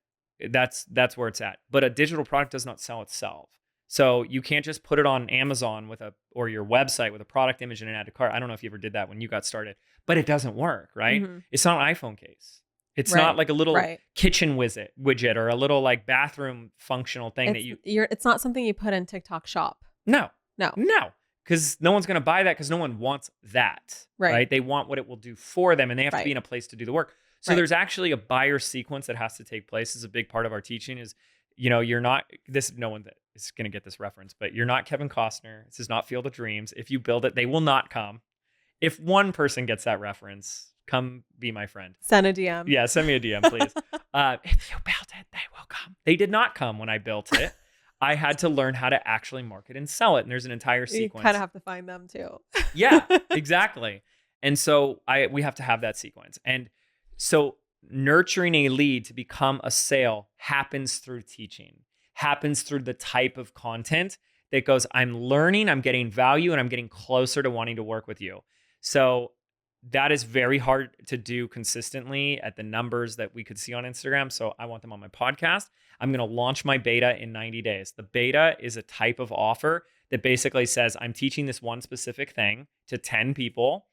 that's where it's at. But a digital product does not sell itself. So you can't just put it on Amazon or your website with a product image and an add to cart. I don't know if you ever did that when you got started, but it doesn't work, right? Mm-hmm. It's not an iPhone case. It's not like a little kitchen widget or a little like bathroom functional thing it's not something you put in TikTok shop. No. Because no one's going to buy that, because no one wants that, right? They want what it will do for them, and they have to be in a place to do the work. So there's actually a buyer sequence that has to take place. This is a big part of our teaching is, you're not, no one that is going to get this reference, but you're not Kevin Costner. This is not Field of Dreams. If you build it, they will not come. If one person gets that reference, come be my friend. Send a DM. Yeah, send me a DM, please. If you build it, they will come. They did not come when I built it. I had to learn how to actually market and sell it. And there's an entire sequence. You kind of have to find them too. Yeah, exactly. And so we have to have that sequence. And so nurturing a lead to become a sale happens through teaching, happens through the type of content that goes, I'm learning, I'm getting value, and I'm getting closer to wanting to work with you. So that is very hard to do consistently at the numbers that we could see on Instagram. So I want them on my podcast. I'm going to launch my beta in 90 days. The beta is a type of offer that basically says, I'm teaching this one specific thing to 10 people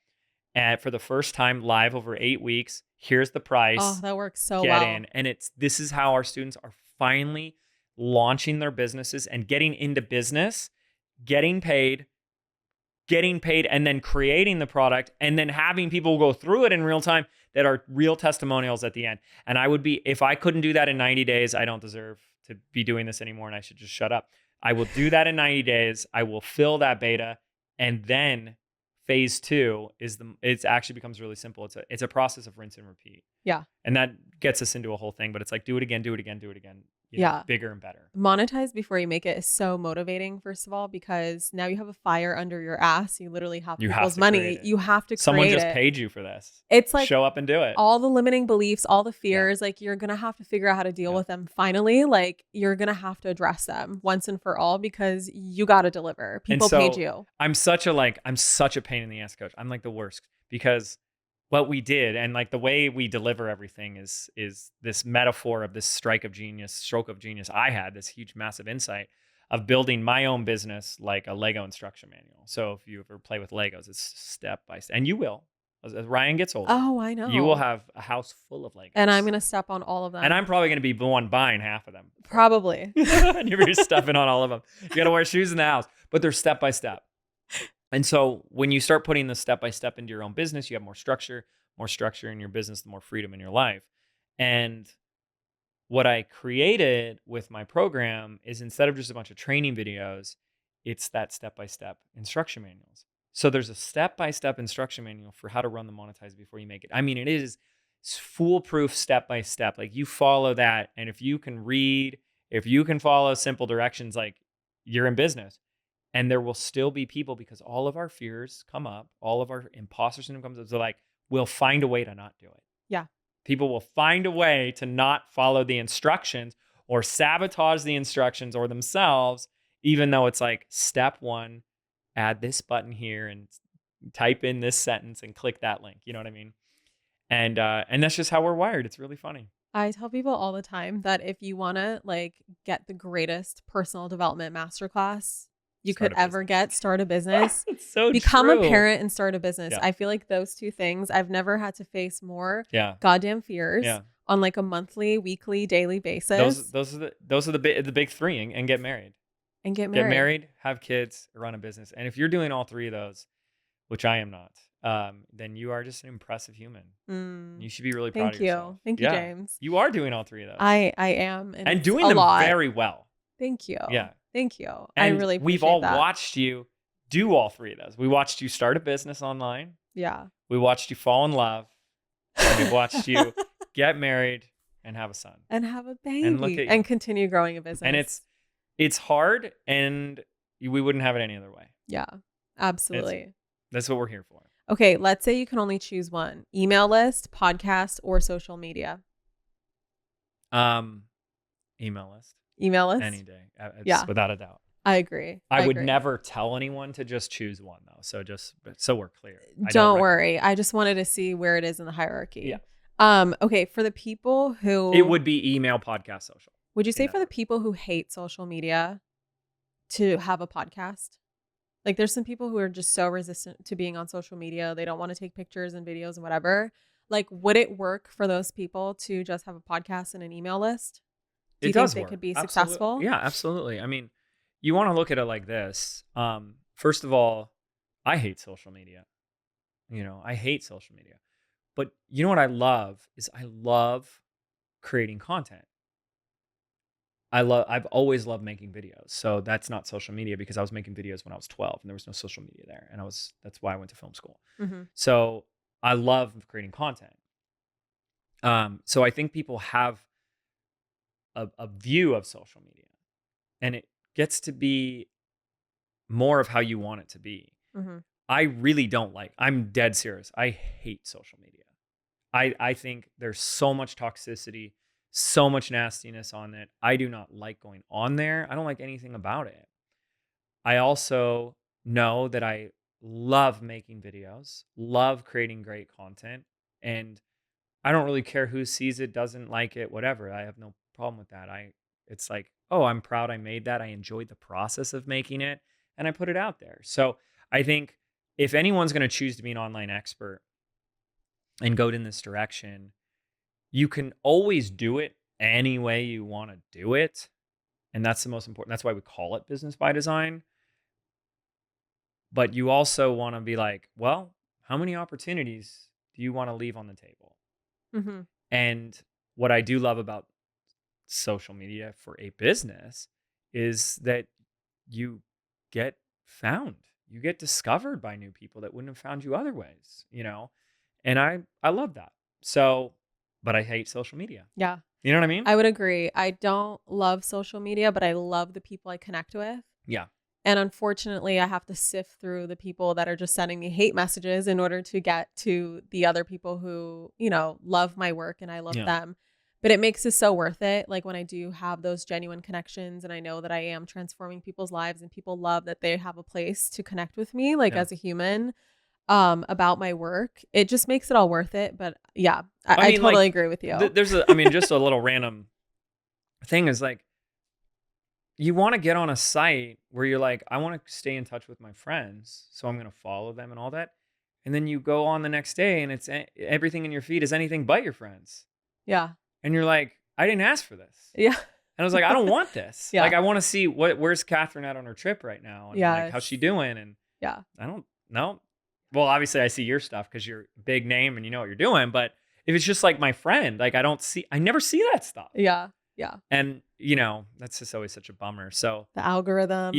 and for the first time live over 8 weeks. Here's the price. Oh, that works so well. Get in. And this is how our students are finally launching their businesses and getting into business, getting paid, and then creating the product, and then having people go through it in real time that are real testimonials at the end. And if I couldn't do that in 90 days, I don't deserve to be doing this anymore, and I should just shut up. I will do that in 90 days. I will fill that beta, and then phase 2 it actually becomes really simple. It's a process of rinse and repeat. Yeah. And that gets us into a whole thing, but it's like, do it again. Bigger and better. Monetize before you make it is so motivating, first of all, because now you have a fire under your ass. You literally have people's money. You have to create Someone just paid you for this. It's like, show up and do it. All the limiting beliefs, all the fears, like you're going to have to figure out how to deal with them finally. Like you're going to have to address them once and for all, because you got to deliver. People paid you. I'm such a pain in the ass coach. I'm like the worst, because what we did, and like the way we deliver everything is this metaphor of this stroke of genius I had, this huge massive insight of building my own business like a Lego instruction manual. So if you ever play with Legos, it's step by step, and you will. As Ryan gets older, Oh, I you will know. have a house full of And I'm Legos. going to step on all of And them. I'm probably going to be the one buying half of them. Probably. And you're stepping on all of them. You got to wear shoes in the house, but they're step by step. And so when you start putting the step by step into your own business, you have more structure in your business, the more freedom in your life. And what I created with my program is, instead of just a bunch of training videos, it's that step by step instruction manuals. So there's a step by step instruction manual for how to run the monetize before you make it. I mean, it is foolproof step by step. Like, you follow that, and if you can read, if you can follow simple directions, like, you're in business. And there will still be people, because all of our fears come up, all of our imposter syndrome comes up. So, like, we'll find a way to not do it. Yeah. People will find a way to not follow the instructions, or sabotage the instructions, or themselves, even though it's like, step 1, add this button here and type in this sentence and click that link. You know what I mean? And that's just how we're wired. It's really funny. I tell people all the time that if you want to like get the greatest personal development masterclass you Start could a ever business. get, start a business. It's so Become true. a parent and start a business. Yeah. I feel like those two things, I've never had to face more Yeah. goddamn fears Yeah. on like a monthly, weekly, daily basis. Those are the big three, and get married. And get Get married. married, have kids, run a business. And if you're doing all three of those, which I am not, then you are just an impressive human. You should be really proud Thank of you. yourself. Thank you, James. You are doing all three of those. I am. And it's doing a them lot. very well. Thank you. Yeah. Thank you. And I really appreciate we've all that. watched you do all three of those. We watched you start a business online. Yeah. We watched you fall in love. And we've watched you get married and have a son. And have a baby. And look at you. And continue growing a business. And it's hard, and we wouldn't have it any other way. Yeah, absolutely. That's what we're here for. Okay, let's say you can only choose one: email list, podcast, or social media. Email list. Email list? Any day. Yeah. Without a doubt. I agree. I would never tell anyone to just choose one, though. So just so we're clear. Don't worry. I just wanted to see where it is in the hierarchy. Yeah. Okay, for the people who... It would be email, podcast, social. Would you say for the people who hate social media to have a podcast? Like, there's some people who are just so resistant to being on social media. They don't want to take pictures and videos and whatever. Like, would it work for those people to just have a podcast and an email list? Do you think they could be successful? Yeah, absolutely. I mean, you want to look at it like this. First of all, I hate social media. I hate social media. But you know what I love is I love creating content. I've always loved making videos. So that's not social media, because I was making videos when I was 12 and there was no social media there. And that's why I went to film school. Mm-hmm. So I love creating content. So I think people have a view of social media, and it gets to be more of how you want it to be. Mm-hmm. I really I'm dead serious. I hate social media. I think there's so much toxicity, so much nastiness on it. I do not like going on there. I don't like anything about it. I also know that I love making videos, love creating great content, and I don't really care who sees it, doesn't like it, whatever. I have no problem with that. It's like, oh, I'm proud I made that. I enjoyed the process of making it, and I put it out there. So I think if anyone's going to choose to be an online expert and go in this direction, you can always do it any way you want to do it. And that's the most important. That's why we call it business by design. But you also want to be like, well, how many opportunities do you want to leave on the table? Mm-hmm. And what I do love about social media for a business is that you get found. You get discovered by new people that wouldn't have found you other ways, And I love that. So, but I hate social media. Yeah. You know what I mean? I would agree. I don't love social media, but I love the people I connect with. Yeah. And unfortunately, I have to sift through the people that are just sending me hate messages in order to get to the other people who, love my work and I love them. But it makes it so worth it. Like when I do have those genuine connections and I know that I am transforming people's lives and people love that they have a place to connect with me, like as a human. about my work, it just makes it all worth it. But yeah, I I mean, like, totally agree with you. just a little random thing is like, you want to get on a site where you're like, I want to stay in touch with my friends, so I'm going to follow them and all that. And then you go on the next day and everything in your feed is anything but your friends. Yeah. And you're like, I didn't ask for this. Yeah. And I was like, I don't want this. Yeah. Like, I want to see where's Catherine at on her trip right now, and like, how's she doing? And yeah, I don't know. Well, obviously, I see your stuff because you're a big name and you know what you're doing. But if it's just like my friend, like, I never see that stuff. yeah, yeah. And that's just always such a bummer. So The algorithm.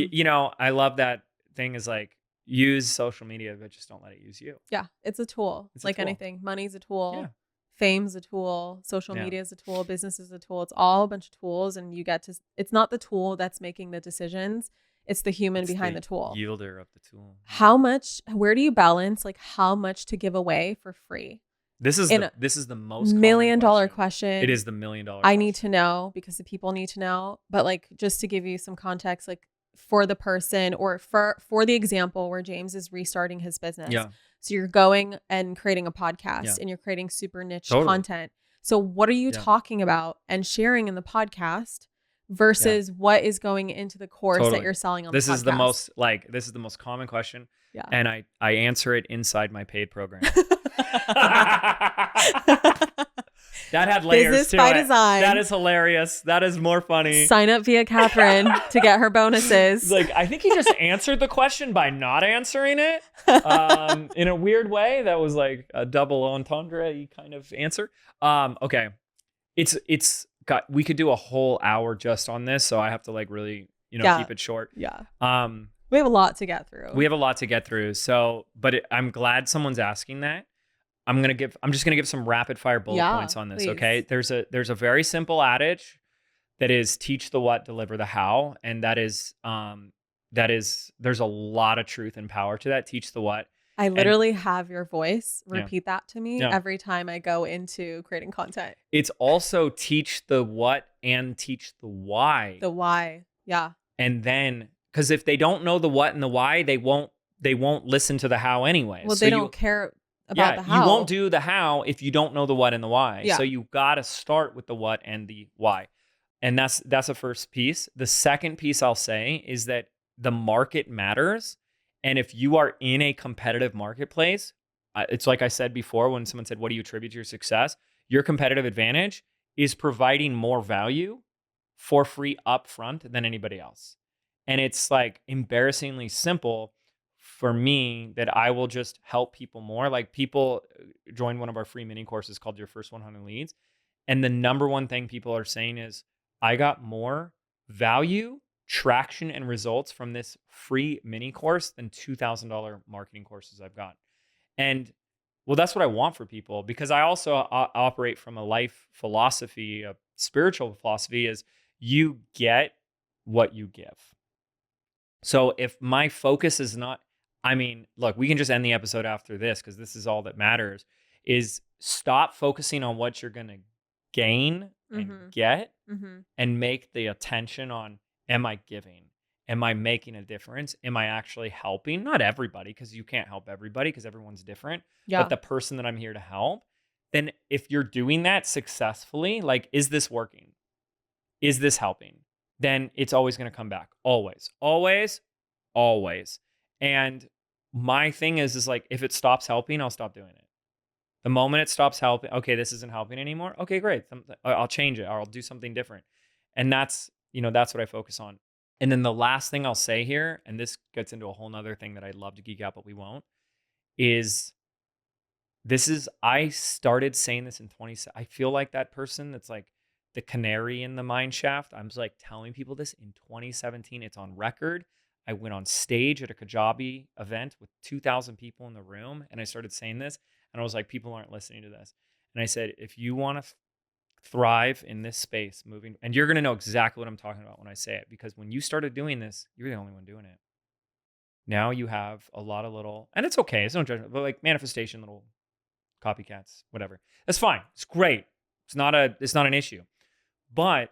I love that thing is like, use social media, but just don't let it use you. Yeah, it's a tool. It's a like tool. anything. Money's a tool. Yeah. Fame's a tool. Social media is a tool. Business is a tool. It's all a bunch of tools, and it's not the tool that's making the decisions. It's the human behind the tool. Yielder of the tool. Where do you balance like how much to give away for free? This is the most $1 million question. It is the $1 million I question. need to know because the people need to know. But like, just to give you some context, like for the person or for the example where James is restarting his business. Yeah. So you're going and creating a podcast and you're creating super niche content. So what are you talking about and sharing in the podcast versus what is going into the course that you're selling on the podcast? This is the most common question. Yeah. And I answer it inside my paid program. That had layers Business to by it. Design. That is hilarious. That is more funny. Sign up via Catherine to get her bonuses. Like, I think he just answered the question by not answering it in a weird way. That was like a double entendre kind of answer. Okay. We could do a whole hour just on this. So I have to like really, keep it short. Yeah. We have a lot to get through. So, but I'm glad someone's asking that. I'm just gonna give some rapid fire bullet points on this. Please. Okay. There's a very simple adage that is teach the what, deliver the how. And there's a lot of truth and power to that. Teach the what. I literally have your voice repeat that to me every time I go into creating content. It's also teach the what and teach the why. The why. Yeah. And then, because if they don't know the what and the why, they won't listen to the how anyway. Well, they don't care about the how. You won't do the how if you don't know the what and the why. Yeah. So you got to start with the what and the why. And that's the first piece. The second piece I'll say is that the market matters. And if you are in a competitive marketplace, it's like I said before when someone said, what do you attribute to your success? Your competitive advantage is providing more value for free upfront than anybody else. And it's like embarrassingly simple for me that I will just help people more. Like, people join one of our free mini courses called Your First 100 Leads. And the number one thing people are saying is, I got more value, traction, and results from this free mini course than $2,000 marketing courses I've got. And well, that's what I want for people, because I also operate from a life philosophy, a spiritual philosophy is you get what you give. So if my focus is not, look, we can just end the episode after this because this is all that matters, is stop focusing on what you're going to gain and get and make the attention on, am I giving? Am I making a difference? Am I actually helping? Not everybody, because you can't help everybody because everyone's different. Yeah. But the person that I'm here to help, then if you're doing that successfully, like, is this working? Is this helping? Then it's always going to come back. Always, always, always. And my thing is like, if it stops helping, I'll stop doing it. The moment it stops helping, okay, this isn't helping anymore. Okay, great. I'll change it, or I'll do something different. And that's what I focus on. And then the last thing I'll say here, and this gets into a whole nother thing that I'd love to geek out, but we won't, I started saying this in 20, I feel like that person that's like the canary in the mine shaft. I'm just like telling people this in 2017. It's on record. I went on stage at a Kajabi event with 2,000 people in the room, and I started saying this, and I was like, people aren't listening to this. And I said, if you want to thrive in this space moving, and you're going to know exactly what I'm talking about when I say it, because when you started doing this, you're the only one doing it. Now you have a lot of little, and it's okay, it's no judgment, but like manifestation, little copycats, whatever. That's fine. It's great. It's not an issue. But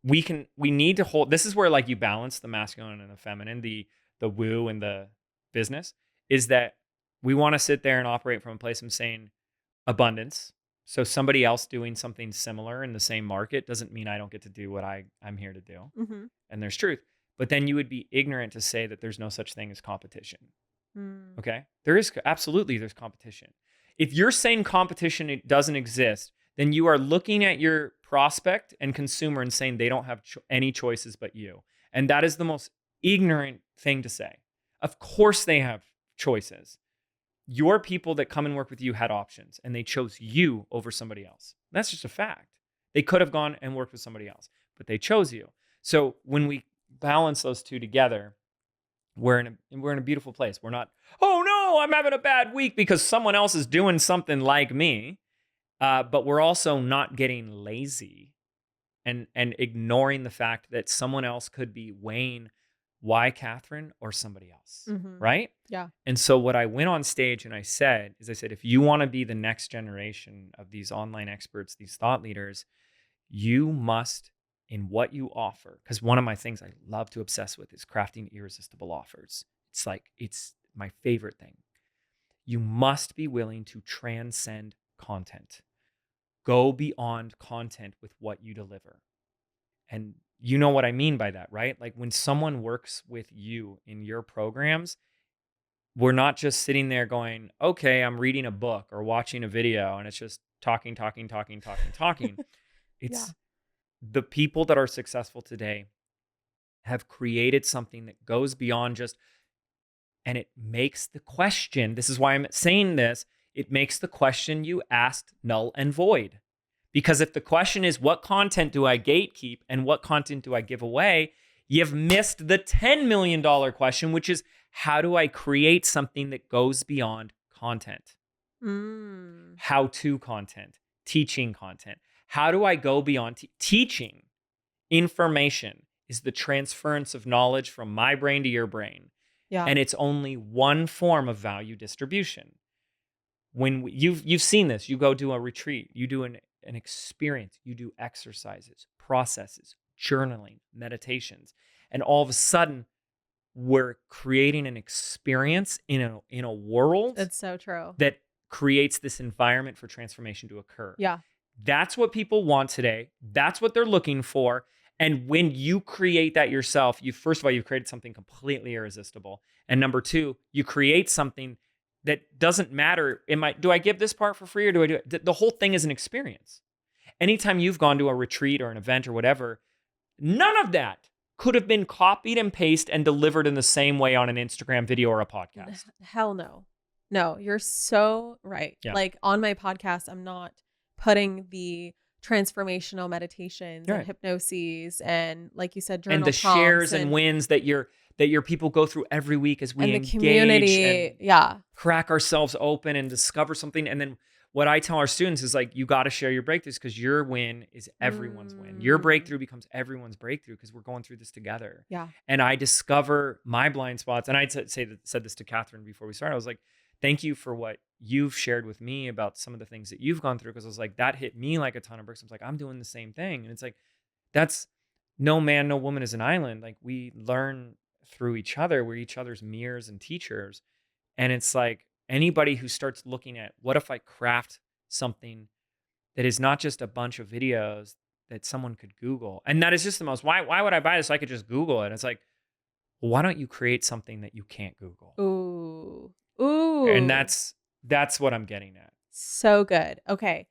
we need to hold, this is where like you balance the masculine and the feminine, the woo and the business, is that we want to sit there and operate from a place of saying abundance. So somebody else doing something similar in the same market doesn't mean I don't get to do what I'm here to do. Mm-hmm. And there's truth. But then you would be ignorant to say that there's no such thing as competition. Mm. Okay? There is absolutely there's competition. If you're saying competition it doesn't exist, then you are looking at your prospect and consumer and saying they don't have any choices but you. And that is the most ignorant thing to say. Of course they have choices. Your people that come and work with you had options and they chose you over somebody else. That's just a fact. They could have gone and worked with somebody else, but they chose you. So when we balance those two together, we're in a beautiful place. We're not, oh no, I'm having a bad week because someone else is doing something like me. But we're also not getting lazy and ignoring the fact that someone else could be weighing why Catherine or somebody else, Mm-hmm. right? Yeah. And so what I went on stage and I said, if you want to be the next generation of these online experts, these thought leaders, you must, in what you offer, because one of my things I love to obsess with is crafting irresistible offers. It's my favorite thing. You must be willing to transcend content. Go beyond content with what you deliver. And you know what I mean by that, right? Like when someone works with you in your programs, we're not just sitting there going, okay, I'm reading a book or watching a video and it's just talking. Yeah. It's the people that are successful today have created something that goes beyond just, and it makes the question, this is why I'm saying this, it makes the question you asked null and void. Because if the question is, what content do I gatekeep and what content do I give away? You've missed the $10 million question, which is, how do I create something that goes beyond content? Mm. How-to content, teaching content. How do I go beyond teaching? Information is the transference of knowledge from my brain to your brain. Yeah. And it's only one form of value distribution. When you've seen this, you go do a retreat, you do an experience, you do exercises, processes, journaling, meditations, and all of a sudden we're creating an experience in a world It's so true. that creates this environment for transformation to occur. Yeah. That's what people want today. That's what they're looking for. And when you create that yourself, first of all, you've created something completely irresistible. And number two, you create something that doesn't matter. Do I give this part for free or do I do it? The whole thing is an experience. Anytime you've gone to a retreat or an event or whatever, none of that could have been copied and pasted and delivered in the same way on an Instagram video or a podcast. Hell no. No, you're so right. Yeah. Like on my podcast, I'm not putting the transformational meditations and hypnoses and, like you said, journal and the prompts shares and wins that your people go through every week as we and the engage community, and crack ourselves open and discover something. And then what I tell our students is like, you got to share your breakthroughs because your win is everyone's win. Your breakthrough becomes everyone's breakthrough because we're going through this together. Yeah. And I discover my blind spots. And I said this to Catherine before we started. I was like, thank you for what you've shared with me about some of the things that you've gone through. Because I was like, that hit me like a ton of bricks. I was like, I'm doing the same thing. And it's like, that's no man, no woman is an island. Like we learn through each other. We're each other's mirrors and teachers. And it's like anybody who starts looking at what if I craft something that is not just a bunch of videos that someone could Google. And that is just the most, why would I buy this? I could just Google it. And it's like, well, why don't you create something that you can't Google? Ooh. Ooh. And that's what I'm getting at. So good. Okay.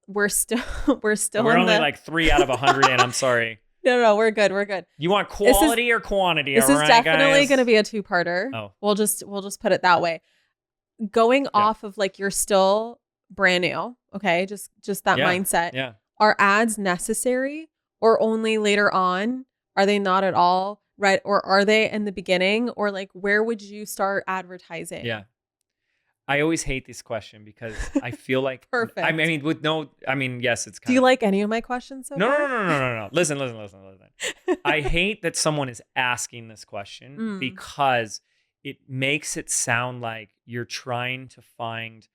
We're still We're only like 3 out of 100 and I'm sorry. No, we're good. We're good. You want quality or quantity? This is definitely going to be be a two-parter. Oh. We'll just put it that way. Going off of like, you're still brand new. Okay. Just that mindset. Yeah. Are ads necessary or only later on? Are they not at all? Right. Or are they in the beginning, or like, where would you start advertising? Yeah. I always hate this question because I feel like Perfect. Yes, it's kind Do you like any of my questions so No, far? no. Listen. I hate that someone is asking this question because it makes it sound like you're trying to find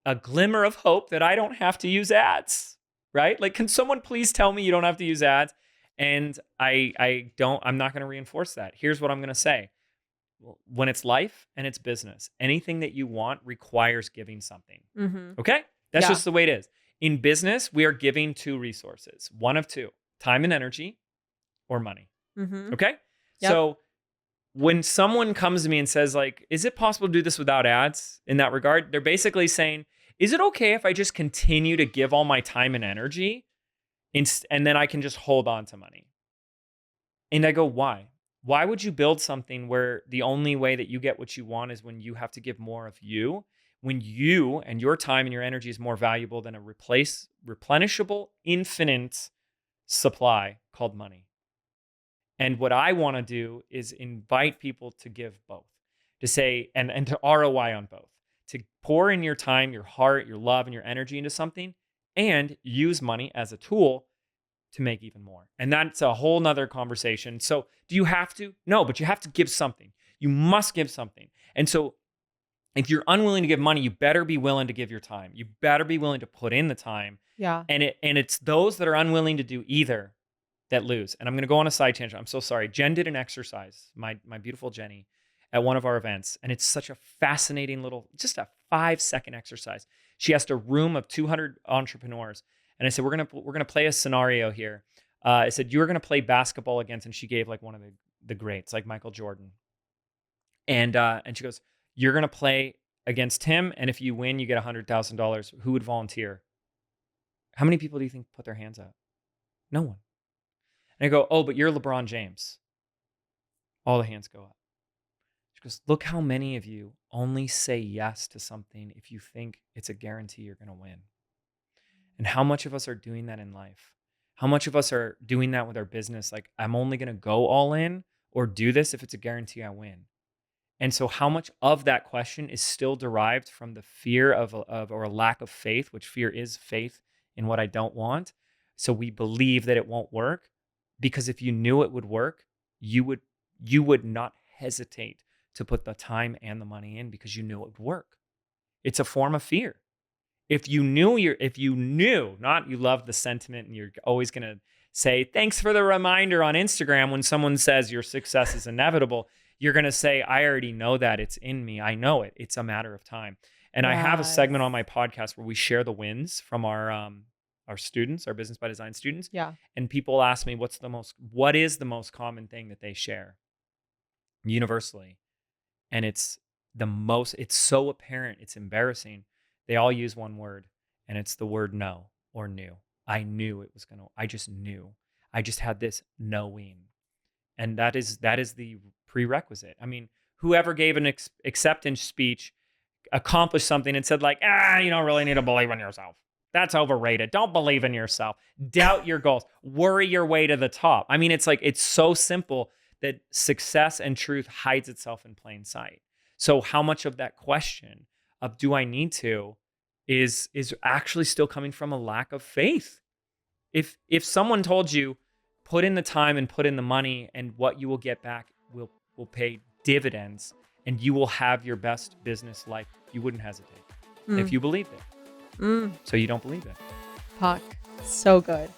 a glimmer of hope that I don't have to use ads, right? Like, can someone please tell me you don't have to use ads? And I'm not going to reinforce that. Here's what I'm going to say. when it's life and it's business, anything that you want requires giving something. Mm-hmm. Okay? That's Yeah. just the way it is. In business, we are giving two resources, one of two, time and energy or money. Mm-hmm. Okay? Yep. So when someone comes to me and says like, is it possible to do this without ads in that regard? They're basically saying, is it okay if I just continue to give all my time and energy and then I can just hold on to money? And I go, why? Why would you build something where the only way that you get what you want is when you have to give more of you, when you and your time and your energy is more valuable than a replenishable, infinite supply called money? And what I want to do is invite people to give both, to say, and to ROI on both, to pour in your time, your heart, your love, and your energy into something and use money as a tool to make even more. And that's a whole nother conversation. So do you have to? No, but you have to give something. You must give something. And so if you're unwilling to give money, you better be willing to give your time. You better be willing to put in the time. Yeah. And it's those that are unwilling to do either that lose. And I'm going to go on a side tangent. I'm so sorry. Jen did an exercise, my beautiful Jenny, at one of our events. And it's such a fascinating little, just a 5-second exercise. She asked a room of 200 entrepreneurs. And I said, we're gonna play a scenario here. I said, you're going to play basketball against, and she gave like one of the greats, like Michael Jordan. And she goes, you're going to play against him. And if you win, you get $100,000. Who would volunteer? How many people do you think put their hands up? No one. And I go, oh, but you're LeBron James. All the hands go up. She goes, look how many of you only say yes to something if you think it's a guarantee you're going to win. And how much of us are doing that in life? How much of us are doing that with our business? Like, I'm only going to go all in or do this if it's a guarantee I win. And so how much of that question is still derived from the fear of or a lack of faith, which fear is faith in what I don't want. So we believe that it won't work, because if you knew it would work, you would not hesitate to put the time and the money in because you knew it would work. It's a form of fear. If you knew, not you love the sentiment and you're always going to say, thanks for the reminder on Instagram when someone says your success is inevitable, you're going to say, I already know that, it's in me. I know it. It's a matter of time. And I have a segment on my podcast where we share the wins from our students, our Business by Design students. Yeah. And people ask me, what is the most common thing that they share universally? And it's so apparent, it's embarrassing. They all use one word, and it's the word no or new. I just knew. I just had this knowing. And that is the prerequisite. I mean, whoever gave an acceptance speech accomplished something and said like, you don't really need to believe in yourself. That's overrated. Don't believe in yourself. Doubt your goals. Worry your way to the top. I mean, it's like, it's so simple that success and truth hides itself in plain sight. So how much of that question of do I need to is actually still coming from a lack of faith? If someone told you, put in the time and put in the money, and what you will get back will pay dividends, and you will have your best business life, you wouldn't hesitate if you believed it. So you don't believe it. Puck. So good.